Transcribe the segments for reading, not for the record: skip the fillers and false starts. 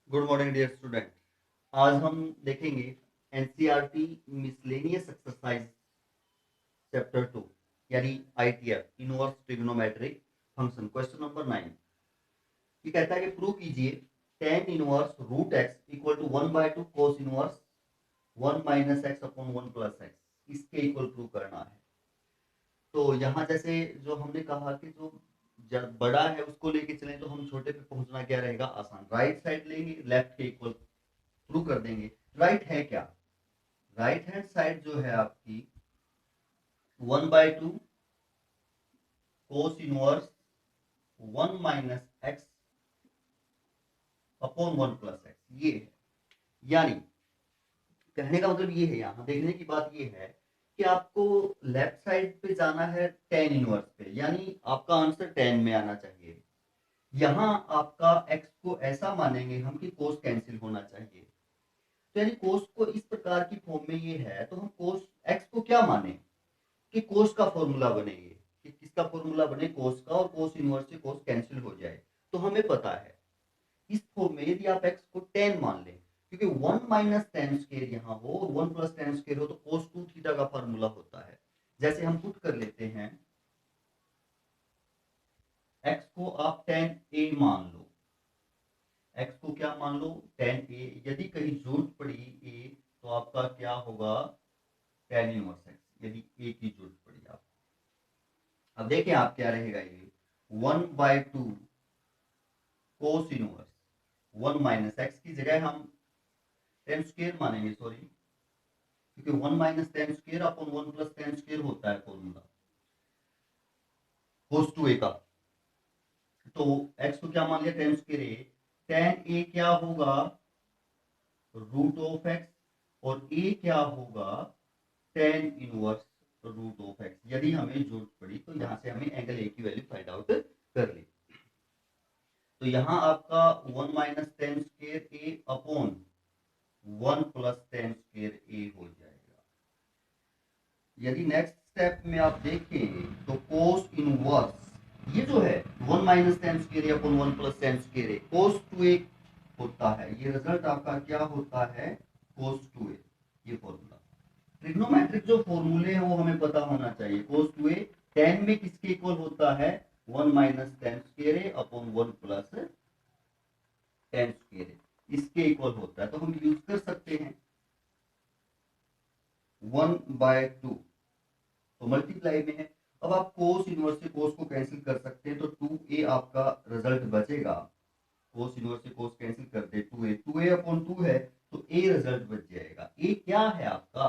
Good morning dear student. आज हम देखेंगे एनसीईआरटी मिसलेनियस एक्सरसाइज चैप्टर 2 यानी ITF inverse trigonometric function question number 9। ये कहता है कि प्रूव कीजिए tan inverse root x equal to 1/2 cos inverse 1 minus x upon 1 plus x इसके इक्वल प्रूव करना है। तो यहाँ जैसे जो हमने कहा कि जो जब बड़ा है उसको लेके चलें तो हम छोटे पे पहुंचना क्या रहेगा आसान, राइट साइड लेंगे लेफ्ट के इक्वल प्रूव कर देंगे। राइट है क्या, राइट हैंड साइड जो है आपकी 1/2 कोस inverse 1 minus x upon 1 plus x ये है। यानी कहने का मतलब ये है, यहाँ देखने की बात ये है कि आपको लेफ्ट साइड पे जाना है टेन इनवर्स पे, यानी आपका आंसर टेन में आना चाहिए। यहाँ आपका एक्स को ऐसा मानेंगे हम कि कोस कैंसिल होना चाहिए। तो यानी कोस को इस प्रकार की फॉर्म में ये है तो हम कोस एक्स को क्या माने कि कोस का फॉर्मूला बनेगी, कि किसका फॉर्मूला बने, कोस का, और कोस इनवर्स से कोस कैंसिल हो जाए। तो हमें पता है इस फॉर्म में यदि आप एक्स को टेन मान लें, क्योंकि 1 माइनस टेन स्केयर यहाँ हो और 1 प्लस टेन स्केयर हो तो कोस 2 थीटा का फॉर्मूला होता है। जैसे हम पुट कर लेते हैं एक्स को आप टेन ए मान लो, एक्स को क्या मान लो टेन ए, यदि कहीं जरूरत पड़ी ए तो आपका क्या होगा टेन इनवर्स एक्स, यदि ए की जरूरत पड़ी आप। अब देखें आप क्या रहेगा, ये 1/2 कोस इनवर्स 1 माइनस एक्स की जगह हम टेन स्क्वायर मानेंगे, सॉरी, क्योंकि 1 minus ten square upon 1 plus ten square होता है फॉर्मूला कोस 2a का। तो एक्स को क्या मान लिया tan square a, tan a क्या होगा रूट ऑफ एक्स, और ए क्या होगा tan inverse root of x. यदि हमें जरूरत पड़ी तो यहां से हमें एंगल ए की वैल्यू फाइंड आउट कर ली। तो यहाँ आपका 1 माइनस टेन स्क्वायर ए अपॉन 1 प्लस टेन स्क्वायर ए हो जाएगा। यदि नेक्स्ट स्टेप में आप देखें तो कोस इनवर्स ये जो है 1 माइनस टेन स्क्वायर ए अपॉन 1 प्लस टेन स्क्वायर ए कोस 2a होता है। ये रिजल्ट आपका क्या होता है कोस 2a। ये फॉर्मूला ट्रिग्नोमेट्रिक जो फॉर्मूले हैं वो हमें पता होना चाहिए। कोस 2a टेन में किसके इक्वल होता है 1 माइनस टेन स्क्वायर ए अपॉन 1 प्लस टेन स्क्वायर ए, इसके इक्वल होता है। तो हम यूज कर सकते हैं 1/2 तो मल्टीप्लाई में है। अब आप कोस इनवर्स से कोस को कैंसिल कर सकते हैं तो 2a आपका रिजल्ट बचेगा। कोस इनवर्स से कोस कैंसिल कर दे 2a अपॉन 2 है तो a रिजल्ट बच जाएगा। a क्या है आपका,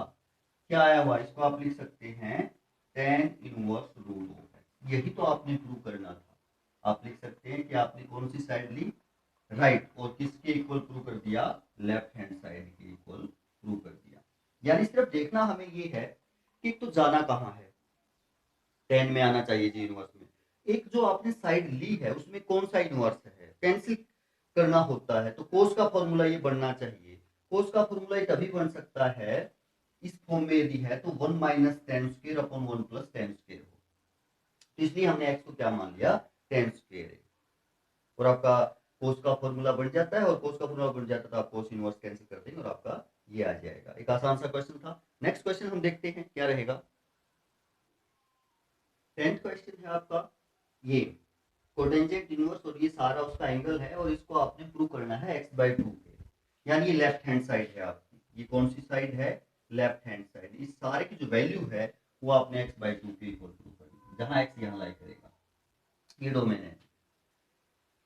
क्या आया हुआ, इसको आप लिख सकते हैं tan inverse root of x. यही तो आपने प्रूव करना था। आप लिख सकते हैं कि आपने कौन सी साइड ली राइट, और किसके इक्वल प्रूव कर दिया लेफ्ट हैंड साइड के इक्वल प्रूव कर दिया। यानी सिर्फ देखना हमें ये है कि तो जाना कहाँ है, 10 में आना चाहिए जी इनवर्स में। एक जो आपने साइड ली है उसमें कौन सा इनवर्स है कैंसिल करना होता है, तो कोस का फॉर्मूला ये बनना चाहिए। कोस का फॉर्मूला ये तभी बन सकता है इस फॉर्म में यदि है तो 1 minus ten square upon 1 plus ten square हो। तो इसलिए हमने एक्स को क्या मान लिया टेन स्क्वायर है, और आपका कोस का फॉर्मूला बन जाता है, और कोस का फॉर्मूला बन जाता है तो आप कोस इनवर्स कैंसिल कर देंगे और आपका ये आ जाएगा। एक आसान सा क्वेश्चन था। नेक्स्ट क्वेश्चन हम देखते हैं क्या रहेगा। 10th क्वेश्चन है आपका ये कोटेंजेंट इनवर्स, और ये सारा उसका एंगल है और इसको आपने प्रूव करना है x/2 पे। यानी ये लेफ्ट हैंड साइड है आपकी, ये कौन सी साइड है लेफ्ट हैंड साइड। इस सारे की जो वैल्यू है वो आपने x/2 पे इक्वल प्रूव करनी है, जहां x यहाँ लाई करेगा, ये डोमेन है।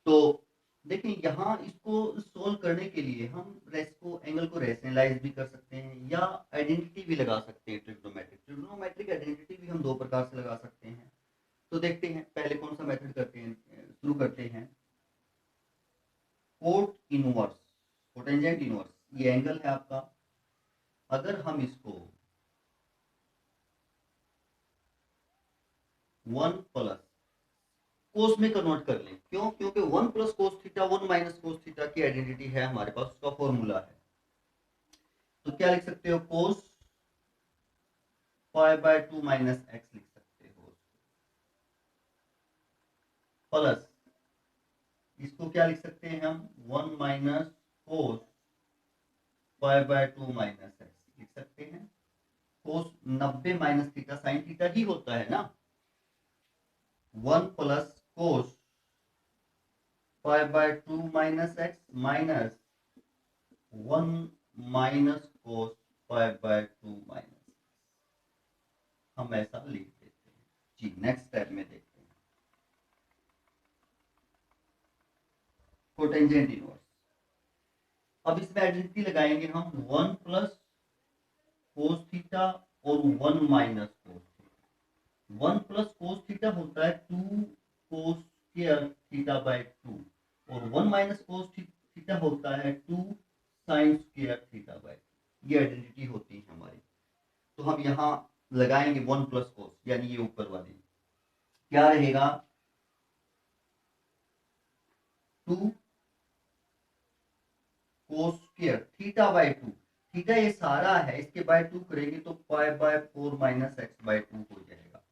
तो देखिए यहाँ इसको सोल्व करने के लिए हम रेस को एंगल को रेशनलाइज भी कर सकते हैं या आइडेंटिटी भी लगा सकते हैं। ट्रिग्नोमेट्रिक आइडेंटिटी भी हम दो प्रकार से लगा सकते हैं। तो देखते हैं पहले कौन सा मेथड करते हैं, शुरू करते हैं। कोट इनवर्स कोटेंजेंट इनवर्स ये एंगल है आपका। अगर हम इसको 1 प्लस कोस में कन्वर्ट कर लें, क्यों, क्योंकि 1 plus cos theta 1 minus cos theta की आइडेंटिटी है हमारे पास, उसका फॉर्मूला है। तो क्या लिख सकते हो कोस π/2 माइनस एक्स लिख सकते हो, प्लस इसको क्या लिख सकते हैं हम 1 minus cos pi by 2 minus x लिख सकते हैं। कोस 90 माइनस थीटा साइन थीटा ही होता है ना। 1 plus cos pi by 2 minus x minus 1 minus cos pi by 2 minus, हम ऐसा लिख देते हैं जी। नेक्स्ट स्टेप में देखते हैं कोटेंजेंट इनवर्स। अब इसमें आइडेंटिटी लगाएंगे हम 1 प्लस कोस थीटा और 1 minus cos theta. 1 plus cos theta होता है 2 कोस स्क्वायर थीटा बाय 2 और 1 माइनस कोस थीटा होता है 2 साइन स्क्वायर थीटा बाय 2। ये आइडेंटिटी होती है हमारी। तो हम यहाँ लगाएंगे 1 प्लस कोस, यानी ये ऊपर वाली क्या रहेगा 2 cos square theta by 2। Theta ये सारा है, इसके बाय 2 करेंगे तो pi by 4 minus x by 2 हो जाएगा,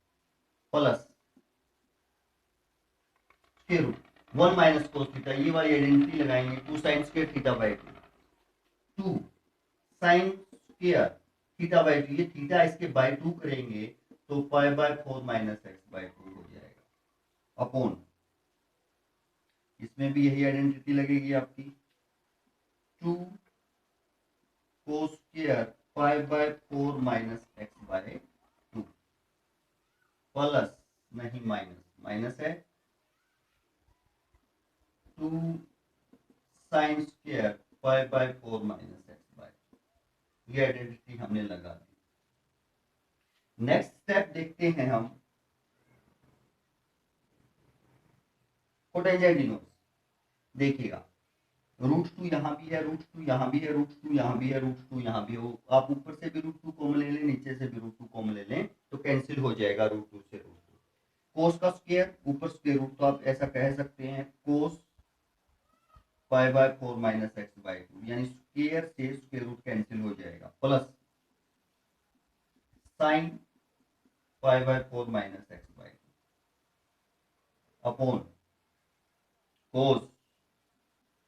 plus square root 1 minus cos theta, ये वाली आइडेंटिटी लगाएंगे 2 sine square theta by 2। 2 sine square theta by 2, ये थीटा इसके बाय 2 करेंगे तो pi by 4 minus x by 2 हो जाएगा अपॉन, इसमें भी यही आइडेंटिटी लगेगी आपकी 2 cos square pi by 4 minus x by 2 plus, नहीं माइनस, माइनस है 2 sine square pi by 4 minus x by 2। ये आइडेंटिटी हमने लगा दी। नेक्स्ट स्टेप देखते हैं हम कोटेंजेंट इनवर्स। देखिएगा √2 यहाँ भी है, √2 यहाँ भी है, √2 यहाँ भी है, √2 यहाँ भी है। आप ऊपर से भी √2 कॉमन ले लें, नीचे से भी √2 कॉमन ले लें तो कैंसिल हो जाएगा √2 से √2। कोस का स्क्वायर ऊपर स्क्वायर रूट, तो आप ऐसा कह सकते हैं cos pi by 4 minus x by 2, यानी स्क्वायर से स्क्वायर रूट कैंसिल हो जाएगा, plus sine pi by 4 minus x by 2 upon cos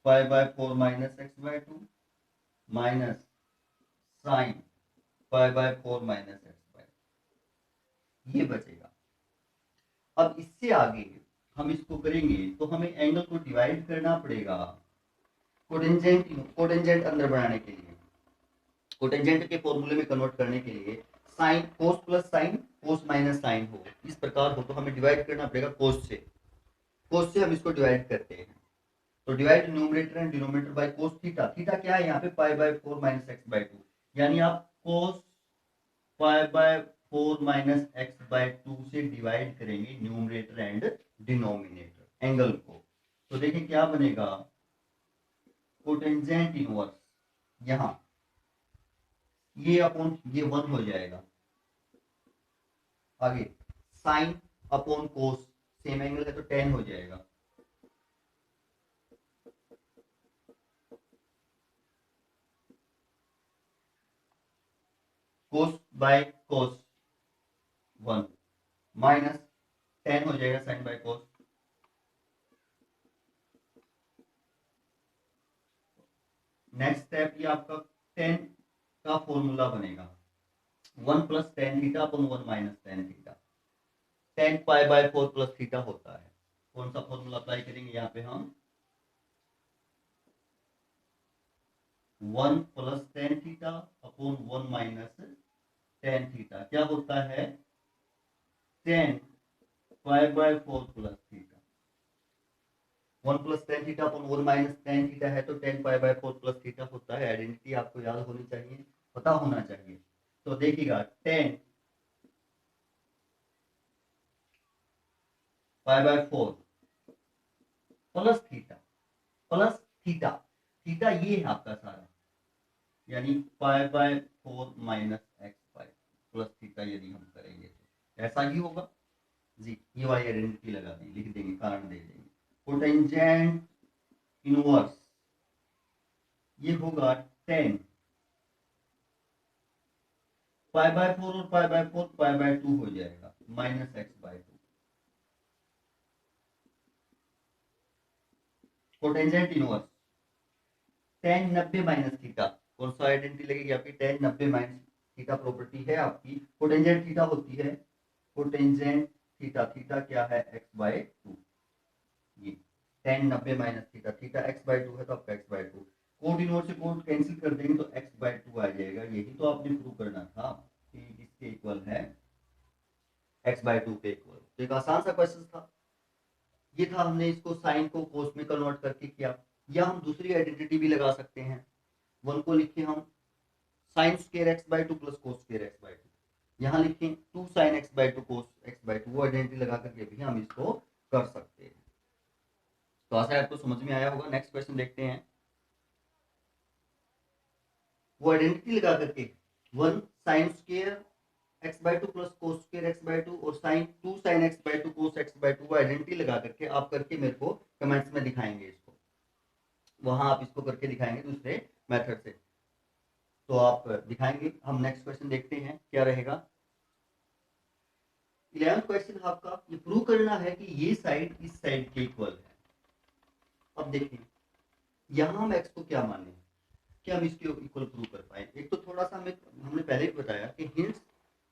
pi by 4 minus x by 2 minus sine pi by 4 minus x by 2, ये बचेगा। अब इससे आगे हम इसको करेंगे तो हमें एंगल को डिवाइड करना पड़ेगा कोटेंजेंट अंदर बनाने के लिए, कोटेंजेंट के फॉर्मूले में कन्वर्ट करने के लिए sine cos plus sine cos minus sine हो, इस प्रकार हो तो हमें डिवाइड करना पड़ेगा कोस से। कोस से हम इसको डिवाइड करते हैं तो divide numerator and denominator by cos theta. Theta क्या है यहाँ पे pi by 4 minus x by 2, यानी आप cos pi by 4 minus x by 2 से डिवाइड करेंगे न्यूमरेटर एंड डिनोमिनेटर एंगल को। तो देखिए क्या बनेगा कोटेंजेंट इनवर्स, यहाँ ये अपॉन ये 1 हो जाएगा। आगे साइन अपॉन कोस, सेम एंगल है तो 10 हो जाएगा, कोस बाय कोस 1 माइनस 10 हो जाएगा sine by cos. Next step ये आपका 10 का फॉर्मूला बनेगा 1 plus tan theta upon 1 minus tan theta. 10 pi by 4 plus theta होता है। कौन सा फॉर्मूला अप्लाई करेंगे यहाँ पे हम 1 plus tan theta upon 1 minus tan theta क्या होता है 10 pi by 4 plus theta. 1 plus tan theta upon 1 minus tan theta है तो 10 पाई बाय 4 प्लस थीटा होता है। आइडेंटिटी आपको याद होनी चाहिए, पता होना चाहिए। तो देखिएगा 10 pi by 4 plus theta, plus theta, theta ये है आपका सारा, यानी pi by 4 minus x by plus theta. यदि हम करेंगे तो ऐसा ही होगा जी। ये वाली आइडेंटिटी लगा दी, लिख देंगे, कारण दे देंगे। कोटेंजेंट इनवर्स ये होगा 10 पाई बाय 4 और पाई बाय 4 पाई बाय 2 हो जाएगा minus x by 2। Cotangent inverse tan 90 minus theta, कौन सा आइडेंटिटी लगेगी आपकी, tan 90 माइनस थीटा प्रॉपर्टी है आपकी। कोटेंजेंट थीटा होती है, कोटेंजेंट थीटा, थीटा क्या है x/2, ये tan 90 minus theta, theta x/2 है तो आपका x/2, कोड इनवर्स से कोड कैंसिल कर देंगे तो x/2 आ जाएगा। यही तो आपने प्रूव करना था कि किसके इक्वल है, x/2 के इक्वल। तो एक आसान सा क्वेश्चन था ये था, हमने इसको साइन को कोस में कन्वर्ट करके किया। या हम दूसरी आइडेंटिटी भी लगा सकते हैं, वन को लिखे हम sine square x/2 plus cos square x/2, यहाँ लिखें 2 sin x/2 कोस x/2, वो आइडेंटिटी लगा करके भी हम इसको कर सकते हैं। तो आशा है आपको समझ में आया होगा। नेक्स्ट क्वेश्चन देखते हैं। वो आइडेंटिटी लगा करके 1 sin square x/2 plus cos square x/2 और साइन 2 sin x/2 कोस x/2 आइडेंटिटी लगा करके आप करके मेरे को कमेंट्स में दिखाएंगे इसको, वहां आप इसको करके दिखाएंगे दूसरे मेथड से, तो आप दिखाएंगे। हम नेक्स्ट क्वेश्चन देखते हैं क्या रहेगा। 11th क्वेश्चन आपका ये प्रूव करना है कि ये साइड इस साइड के इक्वल है। अब देखिए यहां हम x को क्या माने कि हम इसके इक्वल प्रूव कर पाए। एक तो थोड़ा सा हमने पहले भी बताया कि हिंट्स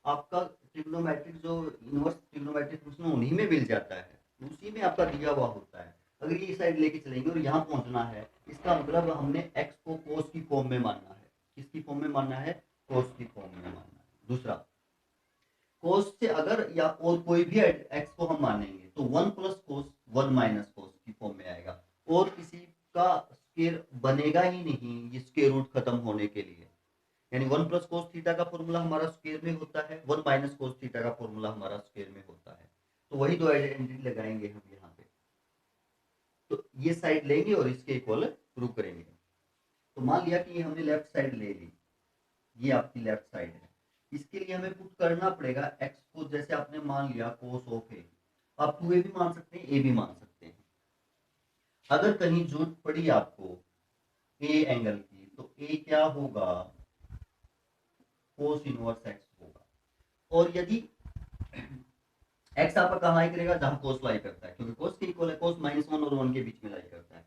आपका ट्रिग्नोमेट्रिक जो इनवर्स ट्रिग्नोमेट्रिक फंक्शन उन्हीं में मिल जाता है, उसी में आपका दिया हुआ होता है। अगर ये साइड लेके चलेंगे और यहाँ पहुंचना है, इसका मतलब हमने x को cos की फॉर्म में मानना है। किसकी फॉर्म में मानना है, cos की फॉर्म में मानना है। दूसरा, cos से अगर या और कोई भी x को हम मानेंगे तो 1 प्लस कोस 1 माइनस कोस की फॉर्म में आएगा, और किसी का स्क्वायर बनेगा ही नहीं ये स्क्वायर रूट खत्म होने के लिए। यानी 1 प्लस कोस थीटा का फॉर्मूला हमारा स्क्वायर में होता है, 1 माइनस कोस थीटा का फॉर्मूला हमारा स्क्वायर में होता है। तो वही दो आइडेंटिटी लगाएंगे हम यहाँ पे, तो ये साइड लेंगे और इसके इक्वल प्रूव करेंगे। तो मान लिया कि ये हमने लेफ्ट साइड ले ली, ये आपकी लेफ्ट साइड है। इसके लिए हमें पुट करना पड़ेगा x को, जैसे आपने मान लिया cos ऑफ a, आप 2a भी मान सकते हैं, a भी मान सकते हैं। अगर कहीं जरूरत पड़ी आपको a एंगल की तो a क्या होगा, cos इनवर्स x होगा। और यदि x आपका कहाँ लाई करेगा, जहां cos लाई करता है, क्योंकि cos के इक्वल है, cos -1 और 1 के बीच में लाई करता है।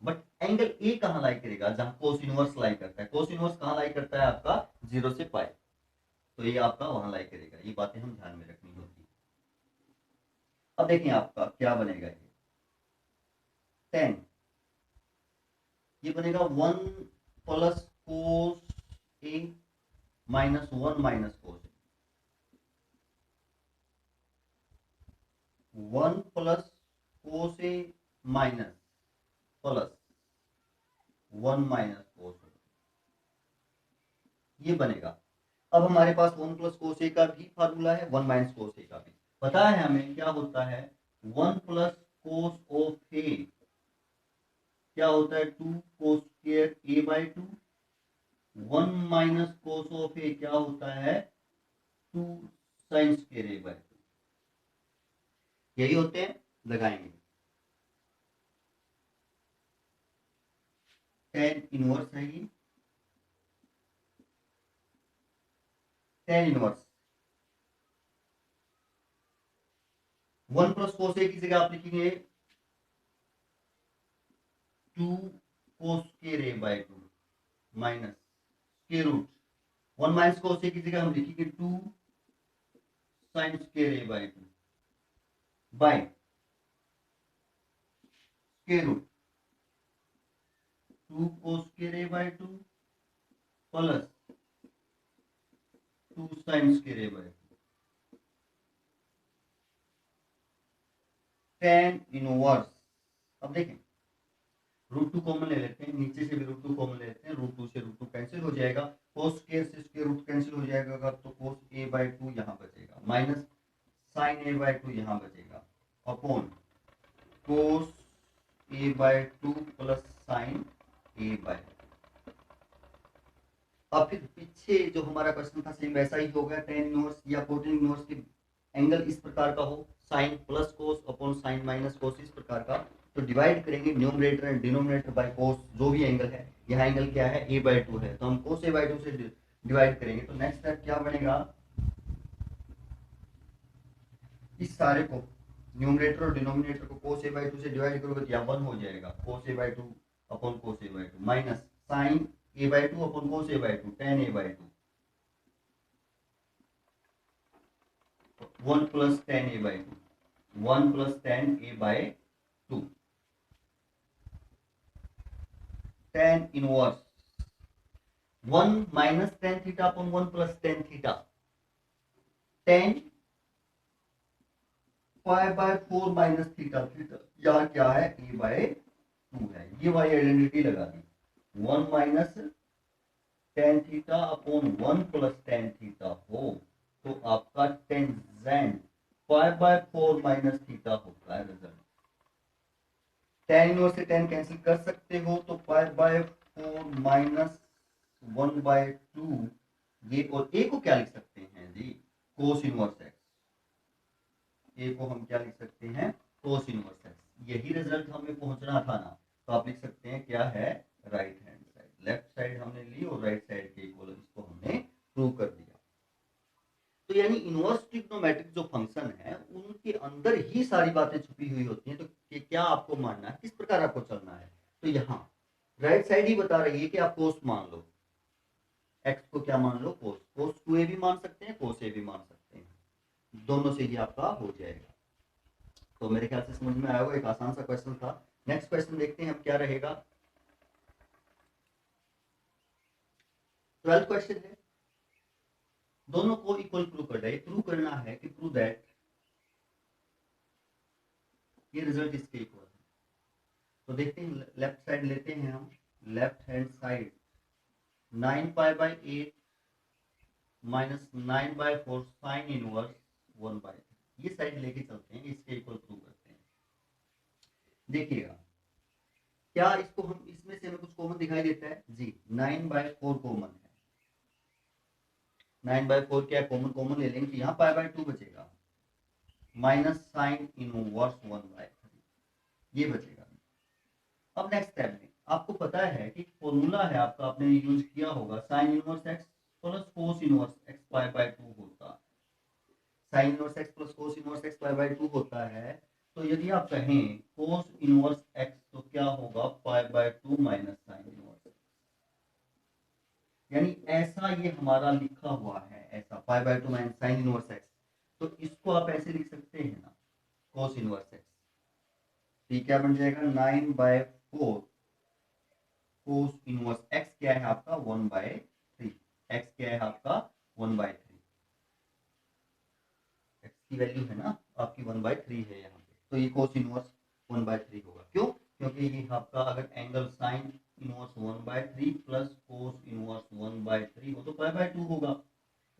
बट एंगल a कहाँ लाई करेगा, जहां cos इनवर्स लाई करता है। cos इनवर्स कहाँ लाई करता है आपका 0 से पाई, तो ये आपका वहां लाई करेगा। ये बातें हम ध्यान में रखनी होती है। अब देखें आपका क्या बनेगा, ये 10, ये बनेगा 1 प्लस कोस ए माइनस 1 माइनस कोस ए, 1 प्लस कोस ए माइनस प्लस 1 माइनस कोस ए, ये बनेगा। अब हमारे पास 1 प्लस कोस ए का भी फार्मूला है, 1 माइनस कोस ए का भी पता है हमें। क्या होता है 1 प्लस कोस ऑफ ए क्या होता है 2 cos square a/2, 1 minus cos of A क्या होता है 2 साइन स्क्वायर a/2। यही होते हैं, लगाएंगे। tan इनवर्स है ये, tan inverse 1 plus cos A की जगह आप लिखेंगे 2 cos square a/2 minus square root 1 minus cos A की जगह हम लिखेंगे 2 sine square a/2 by square root 2 cos square a/2 plus 2 sine square a/2। tan inverse, अब देखें √2 कॉमन ले लेते हैं, नीचे से भी √2 कॉमन ले लेते हैं, √2 से √2 कैंसिल हो जाएगा, कोस स्क्वायर से स्क्वायर रूट कैंसिल हो जाएगा, तो कोस a/2 यहाँ बचेगा माइनस साइन a/2 यहाँ बचेगा अपॉन कोस a/2 प्लस साइन a/2। अब फिर पीछे जो हमारा क्वेश्चन था सेम वैसा ही होगा, tan इनवर्स या कोटेन इनवर्स के एंगल इस प्रकार का हो, sine plus cos upon sine minus cos इस प्रकार का, तो डिवाइड करेंगे numerator and denominator by cos, जो भी एंगल है। यहाँ एंगल क्या है a/2 है, तो हम कोस a/2 से डिवाइड करेंगे। तो नेक्स्ट स्टेप क्या बनेगा, इस सारे को न्यूमरेटर और डिनोमिनेटर को कोस a/2 से डिवाइड करोगे तो यहाँ 1 हो जाएगा, cos a/2 upon cos a by two minus sine a by two upon cos a by two tan a by two 1 plus tan a by two 1 plus tan a by two tan inverse 1 minus tan theta upon 1 plus tan theta tan pi by 4 minus theta theta यहाँ क्या है ए bye 2 है, ये वाली identity लगा दी 1 minus tan theta upon 1 plus tan theta हो तो आपका tangent pi by 4 minus theta होता है रिजल्ट। टेन इनवर्स से टेन कैंसिल कर सकते हो तो पाई बाय 4 माइनस 1 बाय 2 ये, और ए को क्या लिख सकते हैं जी कोस इनवर्स एक्स, ए को हम क्या लिख सकते हैं कोस इनवर्स एक्स, यही रिजल्ट हमें पहुंचना था ना, तो आप लिख सकते हैं क्या है right hand side, left side हमने ली और राइट साइड के इक्वल इसको हमने प्रूव कर दिया। तो यानी इनवर्स ट्रिग्नोमेट्रिक जो फंक्शन है उनके अंदर ही सारी बातें छुपी हुई होती हैं, तो क्या आपको मानना है, किस प्रकार आपको चलना है, तो यहाँ राइट साइड ही बता रही है कि आप कोस मान लो, एक्स को क्या मान लो कोस, कोस 2a भी मान सकते हैं कोस a भी मान सकते हैं, दोनों से ही आपका हो जाएगा। तो मेरे ख्याल से समझ में आया होगा, एक आसान सा क्वेश्चन था। नेक्स्ट क्वेश्चन देखते हैं अब क्या रहेगा। 12th क्वेश्चन है, दोनों को इक्वल प्रूव करना है, प्रूव करना है कि प्रूव दैट ये रिजल्ट इसके इक्वल है। तो देखते हैं लेफ्ट साइड लेते हैं हम, left hand side 9 pi by 8 minus 9 by 4 sine inverse 1 by, ये साइड लेके चलते हैं, इसके इक्वल प्रूव करते हैं। देखिएगा क्या इसको हम इसमें से हमें कुछ कॉमन दिखाई देता है जी, 9 बाई 4 कॉमन है, 9 बाई 4 क्या कॉमन, कॉमन ले लेंगे, यहाँ पाई बाई 2 बचेगा माइनस साइन इनवर्स 1 बाई 3 ये बचेगा। अब नेक्स्ट स्टेप में आपको पता है कि फॉर्मूला है आपका, आपने यूज किया होगा, sine inverse x plus cos inverse x pi by 2 होता है, sine inverse x plus cos inverse x pi by 2 होता है। तो यदि आप कहें कोस इनवर्स एक्स तो क्या होगा pi by 2 minus sine inverse, यानी ऐसा ये हमारा लिखा हुआ है, ऐसा pi by 2 minus sine inverse x, तो इसको आप ऐसे लिख सकते हैं ना कोस इनवर्स एक्स, ठीक क्या बन जाएगा 9 बाय 4 कोस इनवर्स एक्स क्या है आपका 1 बाय 3, एक्स क्या है आपका 1 बाय 3, एक्स की वैल्यू है ना आपकी 1 बाय 3 है यहाँ पे, तो ये कोस इनवर्स 1 बाय 3 होगा, क्यों, क्योंकि ये आपका अगर angle sine inverse 1 by 3 plus cos inverse 1 by 3 हो तो पाई बाय 2 होगा,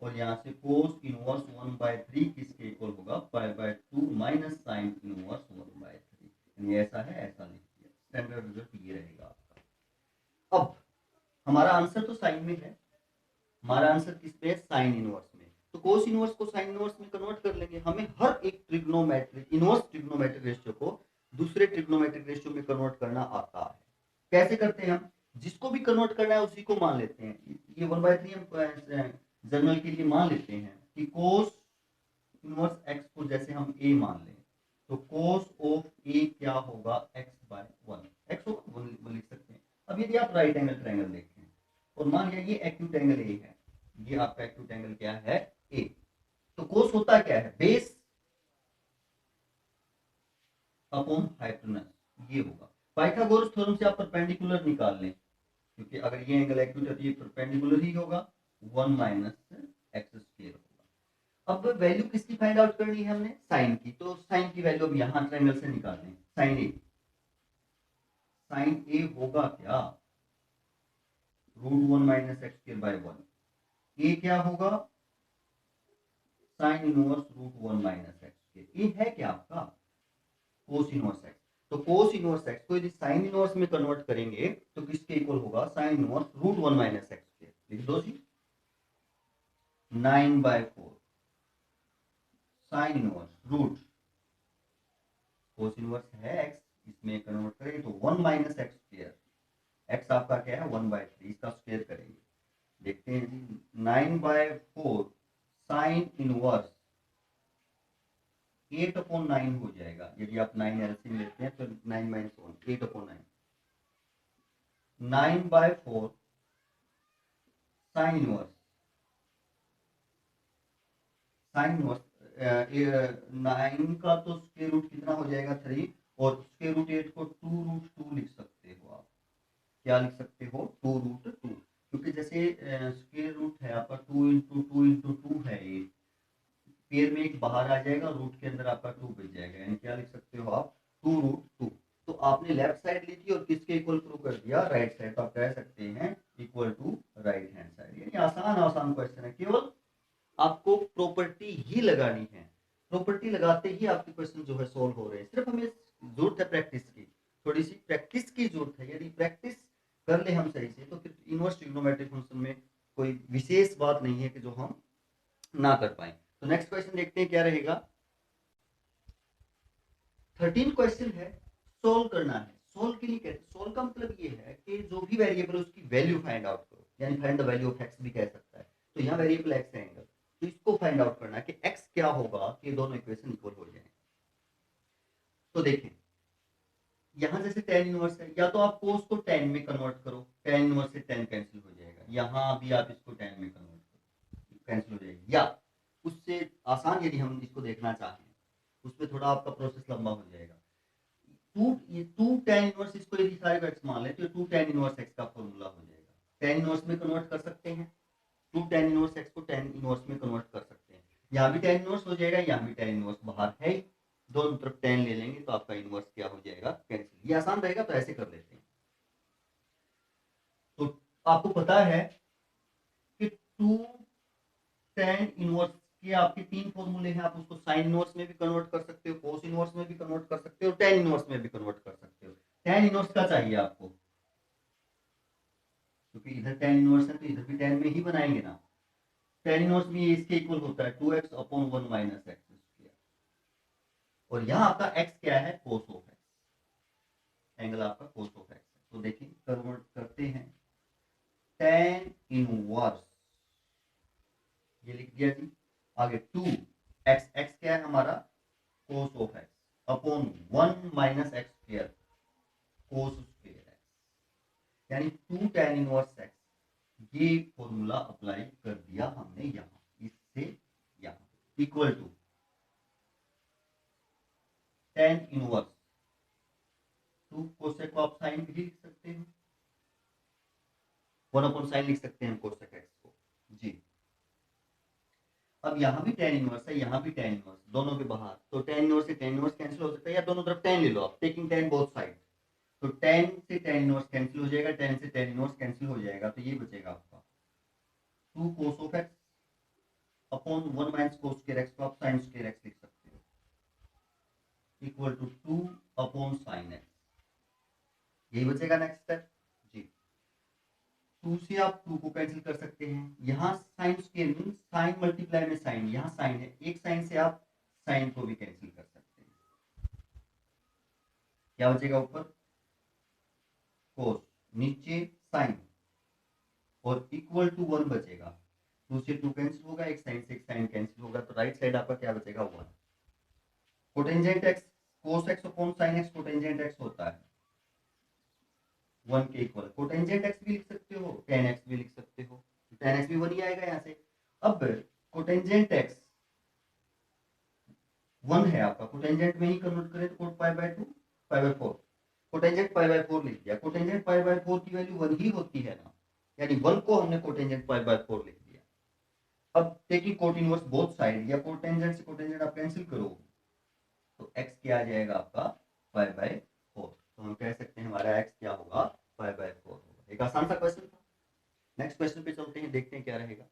और यहाँ से कोस इनवर्स 1 बाय 3 किसके इक्वल होगा pi by 2 minus sine inverse 1 by 3, यानी ऐसा है ऐसा लिख दिया, स्टैंडर्ड रिजल्ट ये रहेगा आपका। अब हमारा आंसर तो साइन में है, हमारा आंसर किस पे है साइन इनवर्स में, तो कोस इनवर्स को साइन इनवर्स में कन्वर्ट कर लेंगे, हमें हर एक ट्रिग्नोमेट्रिक इनवर्स ट्रिग्नोमेट्रिक रेशियो को दूसरे ट्रिग्नोमेट्रिक रेशियो में कन्वर्ट करना आता है। कैसे करते हैं हम, जिसको भी कन्वर्ट करना है उसी को मान लेते हैं, ये 1/3 हम जनरल के लिए मान लेते हैं कि कोस इनवर्स एक्स को जैसे हम ए मान लें तो कोस ऑफ ए क्या होगा एक्स बाय 1, एक्स होगा 1 लिख सकते हैं। अब यदि आप राइट एंगल ट्रायंगल देखें और मान लिया ये एक्यूट एंगल ए है, ये आपका एक्यूट एंगल क्या है ए, तो कोस होता क्या है बेस अपॉन हाइपोटेनस, ये होगा। पाइथागोरस थ्योरम से आप परपेंडिकुलर निकाल लें, क्योंकि अगर ये एंगल एक्यूट है तो ये परपेंडिकुलर ही होगा 1 माइनस एक्स स्क्वायर होगा। अब वैल्यू किसकी फाइंड आउट करनी है हमने साइन की, तो साइन की वैल्यू अब यहां ट्रायंगल से निकाल लें, साइन ए होगा क्या √1 minus x square by 1, A क्या होगा sine inverse √1 minus x square, A है क्या आपका कोस इनवर्स एक्स, तो कोस इनवर्स एक्स को यदि साइन इनवर्स में कन्वर्ट करेंगे तो किसके इक्वल होगा sine inverse √1 minus x square, लिख दो जी 9 by 4 sine inverse root cos inverse है एक्स, इसमें कन्वर्ट करेंगे तो 1 माइनस एक्स स्क्वायर, एक्स आपका क्या है 1/3, इसका स्क्वायर करेंगे, देखते हैं जी 9 बाय 4 साइन इनवर्स 8/9 हो जाएगा, यदि आप 9 एलसीएम लेते हैं तो 9 - 1 8/9, 9/4 साइन इनवर्स, साइन इनवर्स 9 का तो स्क्वायर रूट कितना हो जाएगा 3, और स्क्वायर रूट 8 को 2√2 लिख सकते हो आप। क्या लिख सकते हो? 2√2, क्योंकि जैसे स्क्वायर रूट है आपका 2 × 2 है, 8 पेयर में एक बाहर आ जाएगा, रूट के अंदर आपका 2 बच जाएगा, यानी क्या लिख सकते हो आप? 2√2। तो आपने लेफ्ट साइड ली थी और किसके इक्वल प्रूव कर दिया? Right side. तो आप कह सकते हैं equal to right hand side. यानी आसान आसान क्वेश्चन है, केवल आपको प्रॉपर्टी ही लगानी है, प्रॉपर्टी लगाते ही आपके क्वेश्चन जो है सोल्व हो रहे हैं। सिर्फ हमें जरूरत है प्रैक्टिस की, थोड़ी सी प्रैक्टिस की जरूरत है। यदि प्रैक्टिस कर ले हम सही से, तो फिर इनवर्स ट्रिग्नोमेट्रिक फंक्शन में कोई विशेष बात नहीं है कि जो हम ना कर पाए। तो नेक्स्ट क्वेश्चन देखते हैं क्या रहेगा। 13 क्वेश्चन है, सोल्व करना है। सोल्व के लिए कहते हैं, सोल्व का मतलब ये है कि जो भी वेरिएबल है उसकी वैल्यू फाइंड आउट करो, यानी find the value of x भी कह सकता है। तो यहाँ वेरिएबल एक्स है एंगल, तो इसको फाइंड आउट करना है कि एक्स क्या होगा कि दोनों इक्वेशन इक्वल हो जाए। तो देखें यहाँ जैसे tan इनवर्स है, या तो आप कोस को tan में कन्वर्ट करो, tan इनवर्स से tan कैंसिल हो जाएगा, यहाँ भी आप इसको tan में कन्वर्ट करो, कैंसिल हो जाएगी। या उससे आसान यदि हम इसको देखना चाहें, उसमें थोड़ा आपका प्रोसेस लंबा हो जाएगा। टू tan इनवर्स, इसको यदि सारे को x मान लें तो 2 tan इनवर्स x का फॉर्मूला हो जाएगा। tan इनवर्स में कन्वर्ट कर सकते हैं, 2 tan इनवर्स x को tan इनवर्स में कन्वर्ट कर सकते हैं। यहाँ भी tan इनवर्स हो जाएगा, यहाँ भी tan इनवर्स बाहर है, दोनों तरफ tan ले लेंगे तो आपका इनवर्स क्या हो जाएगा? कैंसिल। ये आसान रहेगा, तो ऐसे कर लेते हैं। तो आपको पता है कि 2 tan इनवर्स के आपके 3 फॉर्मूले हैं। आप उसको साइन इनवर्स में भी कन्वर्ट कर सकते हो, कोस इनवर्स में भी कन्वर्ट कर सकते हो, tan इनवर्स में भी कन्वर्ट कर सकते हो। tan इनवर्स का चाहिए आपको, क्योंकि इधर tan इनवर्स है तो इधर भी tan में ही बनाएंगे ना। tan इनवर्स भी इसके इक्वल होता है 2x/1 - x², और यहाँ आपका x क्या है? cos ऑफ x, एंगल आपका cos ऑफ x है। तो देखिए कन्वर्ट करते हैं, tan इनवर्स ये लिख दिया जी। आगे 2x, x क्या है हमारा? cos of x upon 1 - x², cos square x, यानी 2 tan इनवर्स x। ये फॉर्मूला अप्लाई कर दिया हमने यहाँ, इससे यहाँ equal to tan inverse 2 cosec को आप साइन भी लिख सकते हो, 1/sin लिख सकते हैं कोसेक x को जी। अब यहाँ भी tan इनवर्स है, यहाँ भी tan इनवर्स, दोनों के बाहर, तो tan इनवर्स से tan इनवर्स कैंसिल हो सकता है, या दोनों तरफ tan ले लो आप, टेकिंग tan बोथ साइड। तो tan से tan इनवर्स कैंसिल हो जाएगा, tan से tan इनवर्स कैंसिल हो जाएगा, तो ये बचेगा आपका 2 cos of x upon 1 - cos square x को आप sin स्क्वायर x लिख सकते हो, इक्वल टू 2/sin x। यही बचेगा नेक्स्ट स्टेप जी। 2 से आप 2 को कैंसिल कर सकते हैं, यहाँ sine square mean sine multiply में साइन, यहाँ साइन है, एक साइन से आप साइन को भी कैंसिल कर सकते हैं। क्या बचेगा? ऊपर कोस, नीचे साइन, और इक्वल टू 1 बचेगा। 2 से 2 कैंसिल होगा, एक साइन से एक साइन कैंसिल होगा, तो राइट साइड आपका क्या बचेगा? 1। Cotangent x cos x upon sine x, cotangent x होता है 1 के इक्वल। कोटेंजेंट एक्स भी लिख सकते हो, tan एक्स भी लिख सकते हो, tan एक्स भी 1 ही आएगा यहाँ से। अब कोटेंजेंट एक्स 1 है आपका, कोटेंजेंट में ही कन्वर्ट करें तो कोट π/2 π/4, कोटेंजेंट π/4 लिख दिया। कोटेंजेंट π/4 की वैल्यू 1 ही होती है ना, यानी 1 को हमने कोटेंजेंट π/4 लिख दिया। अब taking cot inverse both side, या कोटेंजेंट से कोटेंजेंट आप कैंसिल करो, तो x क्या आ जाएगा आपका? π/4। तो हम कह सकते हैं हमारा x क्या होगा? π/4 होगा। एक आसान सा क्वेश्चन था। नेक्स्ट क्वेश्चन पे चलते हैं, देखते हैं क्या रहेगा।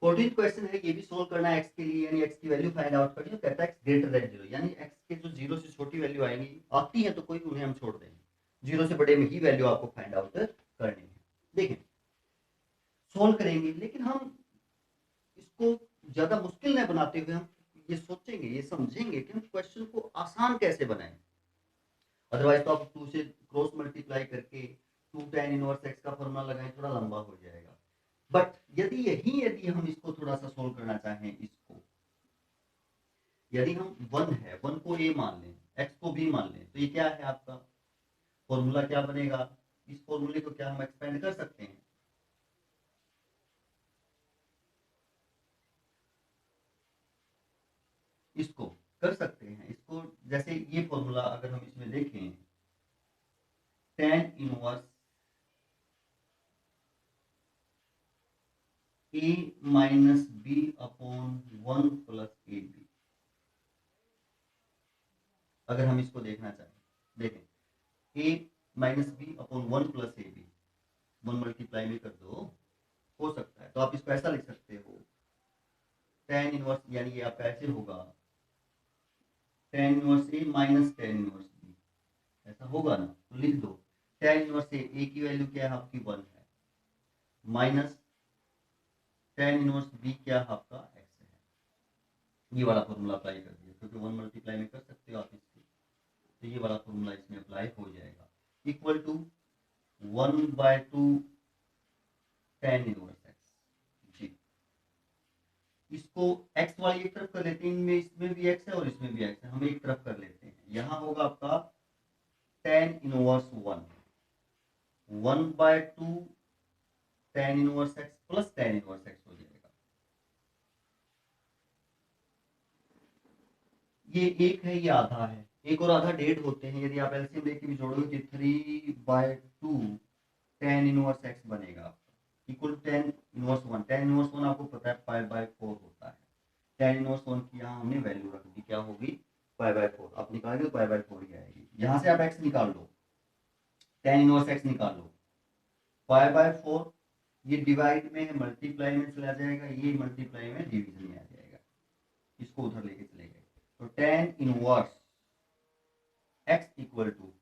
14th क्वेश्चन है, ये भी सोल्व करना है x के लिए, यानी x की वैल्यू फाइंड आउट करनी है। कहता है x ग्रेटर देन 0, यानी x के जो 0 से छोटी वैल्यू आएंगी, आती है तो कोई, उन्हें हम छोड़ देंगे, 0 से बड़े में ही वैल्यू आपको फाइंड आउट करनी है। देखें सोल्व करेंगे, लेकिन हम इसको ज्यादा मुश्किल न बनाते हुए हम ये सोचेंगे, ये समझेंगे कि हम क्वेश्चन को आसान कैसे बनाएं। अदरवाइज तो आप 2 से क्रॉस मल्टीप्लाई करके 2 tan इनवर्स x का फॉर्मूला लगाएं, थोड़ा लंबा हो जाएगा। बट यदि हम इसको थोड़ा सा सोल्व करना चाहें, इसको यदि हम 1 है, 1 को a मान लें, x को b मान लें, तो ये क्या है आपका? फॉर्मूला क्या बनेगा, इस फॉर्मूले को क्या हम एक्सपेंड कर सकते हैं, इसको कर सकते हैं। इसको जैसे ये फॉर्मूला अगर हम इसमें देखें, tan inverse a minus b upon 1 plus a b, अगर हम इसको देखना चाहें, देखें a minus b upon 1 plus a b, 1 multiply में कर दो, हो सकता है। तो आप इसको ऐसा लिख सकते हो, tan इनवर्स, यानी ये आपका ऐसे होगा, tan इनवर्स ए माइनस tan इनवर्स बी, ऐसा होगा ना। तो लिख दो tan इनवर्स ए की वैल्यू क्या है आपकी 1 है, माइनस tan इनवर्स बी क्या है आपका x है। ये वाला फॉर्मूला अप्लाई कर दिया, क्योंकि 1 मल्टीप्लाई में कर सकते हो आप इससे, तो ये वाला फॉर्मूला इसमें अप्लाई हो जाएगा, equal to 1/2 tan inverse x। जी, इसको x वाली एक तरफ कर लेते हैं, इनमें इसमें भी x है और इसमें भी x है, हम एक तरफ कर लेते हैं। यहाँ होगा आपका tan inverse 1/2 tan inverse x plus tan inverse x हो जाएगा। ये एक है, ये आधा है, एक और आधा डेढ़ होते हैं। यदि आप एलसीएम लेके भी जोड़ोगे तो 3/2 tan इनवर्स x बनेगा आपका, equal tan inverse 1। tan inverse 1 आपको पता है π/4 होता है। tan इनवर्स 1 की यहाँ हमने वैल्यू रख दी, क्या होगी π/4। आप निकालोगे तो π/4 ही आएगी। यहाँ से आप x निकाल लो, tan इनवर्स x निकाल लो, π/4, ये डिवाइड में मल्टीप्लाई में चला जाएगा, ये मल्टीप्लाई में डिवीजन में आ जाएगा, इसको उधर लेके चले गए। तो tan inverse x equal to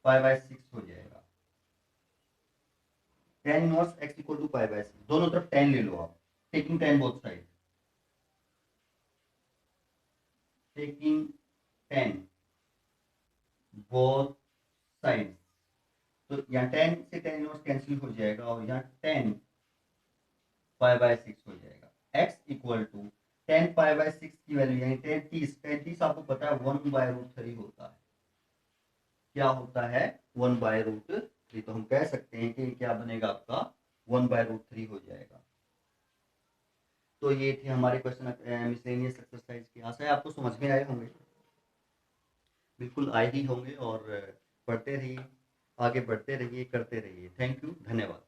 π/6 हो जाएगा। tan inverse x equal to π/6, दोनों तरफ tan ले लो आप, taking tan both side, taking tan both side. तो यहाँ tan से tan इनवर्स कैंसिल हो जाएगा और यहाँ tan π/6 हो जाएगा। x इक्वल टू tan π/6 की वैल्यू यानी 33 आपको पता है 1/√3 होता है। क्या होता है 1/√3, तो हम कह सकते हैं कि क्या बनेगा आपका 1/√3 हो जाएगा। तो ये थे हमारे क्वेश्चन मिसलेनियस एक्सरसाइज की। आशा है आपको समझ में आए होंगे, बिल्कुल आए ही होंगे। और पढ़ते रहिए, आगे बढ़ते रहिए, करते रहिए। थैंक यू, धन्यवाद।